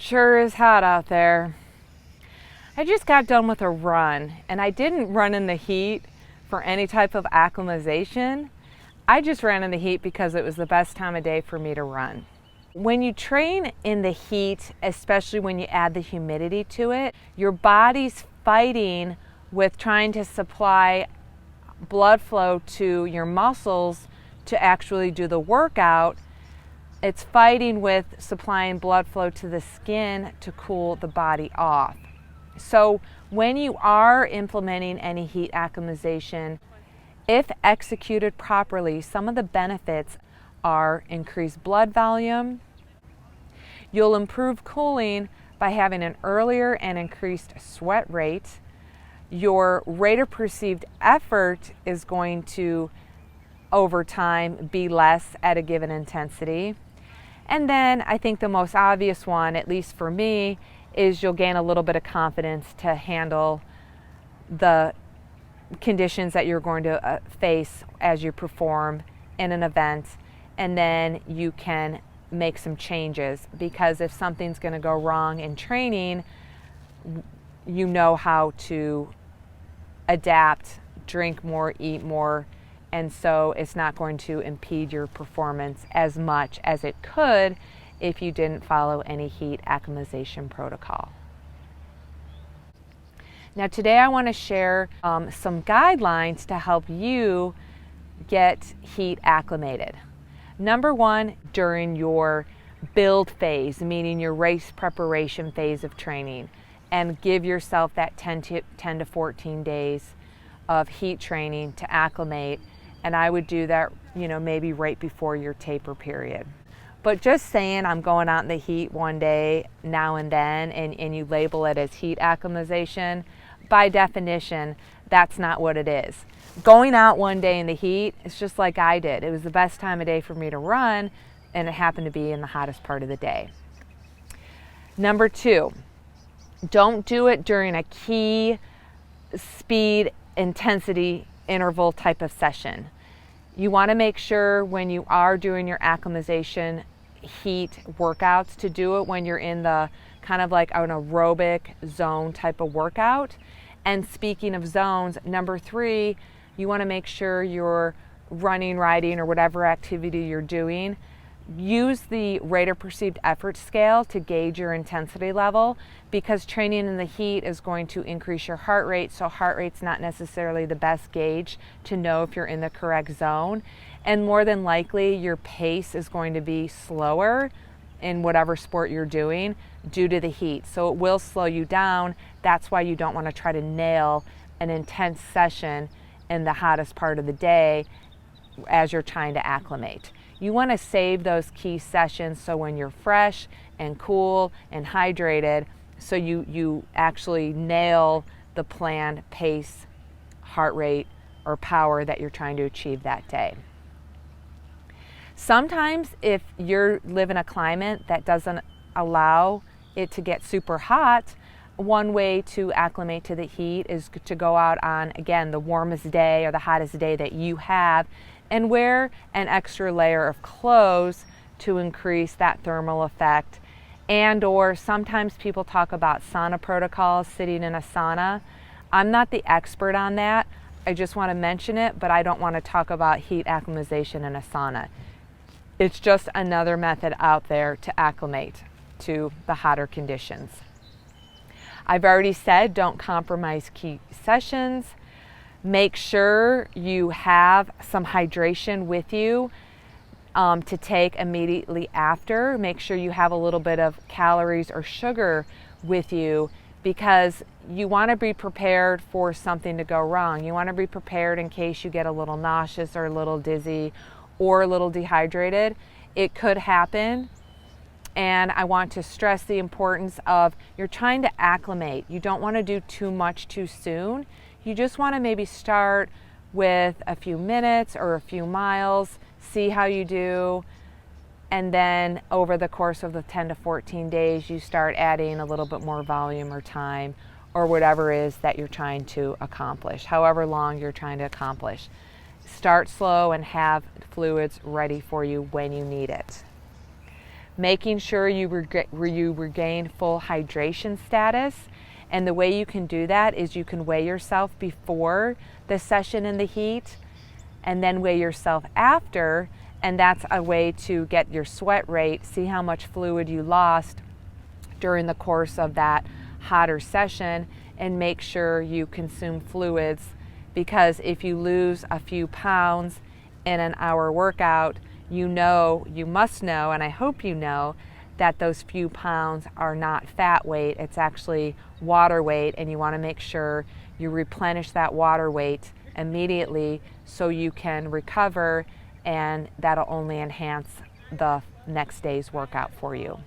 sure is hot out there. I just got done with a run, and I didn't run in the heat for any type of acclimatization. I just ran in the heat because it was the best time of day for me to run. When you train in the heat, especially when you add the humidity to it, your body's fighting with trying to supply blood flow to your muscles to actually do the workout. It's fighting with supplying blood flow to the skin to cool the body off. So when you are implementing any heat acclimatization, if executed properly, some of the benefits are increased blood volume. You'll improve cooling by having an earlier and increased sweat rate. Your rate of perceived effort is going to, over time, be less at a given intensity. And then I think the most obvious one, at least for me, is you'll gain a little bit of confidence to handle the conditions that you're going to face as you perform in an event. And then you can make some changes, because if something's going to go wrong in training, you know how to adapt, drink more, eat more, and so it's not going to impede your performance as much as it could if you didn't follow any heat acclimatization protocol. Now today I want to share some guidelines to help you get heat acclimated. Number one, during your build phase, meaning your race preparation phase of training, and give yourself that 10 to 14 days of heat training to acclimate. And I would do that, maybe right before your taper period. But just saying I'm going out in the heat one day now and then, and you label it as heat acclimatization, by definition, that's not what it is. Going out one day in the heat, it's just like I did. It was the best time of day for me to run, and it happened to be in the hottest part of the day. Number two, don't do it during a key speed intensity interval type of session. You want to make sure when you are doing your acclimatization heat workouts to do it when you're in the kind of like an aerobic zone type of workout. And speaking of zones, number three, you want to make sure you're running, riding, or whatever activity you're doing. Use the rate of perceived effort scale to gauge your intensity level, because training in the heat is going to increase your heart rate, so heart rate's not necessarily the best gauge to know if you're in the correct zone. And more than likely, your pace is going to be slower in whatever sport you're doing due to the heat. So it will slow you down. That's why you don't want to try to nail an intense session in the hottest part of the day as you're trying to acclimate. You want to save those key sessions so when you're fresh and cool and hydrated, so you actually nail the planned pace, heart rate, or power that you're trying to achieve that day. Sometimes if you live in a climate that doesn't allow it to get super hot, one way to acclimate to the heat is to go out on, again, the warmest day or the hottest day that you have, and wear an extra layer of clothes to increase that thermal effect. And or sometimes people talk about sauna protocols, sitting in a sauna. I'm not the expert on that. I just want to mention it, but I don't want to talk about heat acclimatization in a sauna. It's just another method out there to acclimate to the hotter conditions. I've already said don't compromise key sessions. Make sure you have some hydration with you to take immediately after. Make sure you have a little bit of calories or sugar with you, because you want to be prepared for something to go wrong. You want to be prepared in case you get a little nauseous or a little dizzy or a little dehydrated. It could happen. And I want to stress the importance of, you're trying to acclimate. You don't want to do too much too soon. You just want to maybe start with a few minutes or a few miles, see how you do, and then over the course of the 10 to 14 days, you start adding a little bit more volume or time or whatever it is that you're trying to accomplish, however long you're trying to accomplish. Start slow and have fluids ready for you when you need it. making sure you regain full hydration status. And the way you can do that is you can weigh yourself before the session in the heat and then weigh yourself after, and that's a way to get your sweat rate, see how much fluid you lost during the course of that hotter session, and make sure you consume fluids, because if you lose a few pounds in an hour workout, you must know, and I hope you know, that those few pounds are not fat weight, it's actually water weight, and you want to make sure you replenish that water weight immediately so you can recover, and that'll only enhance the next day's workout for you.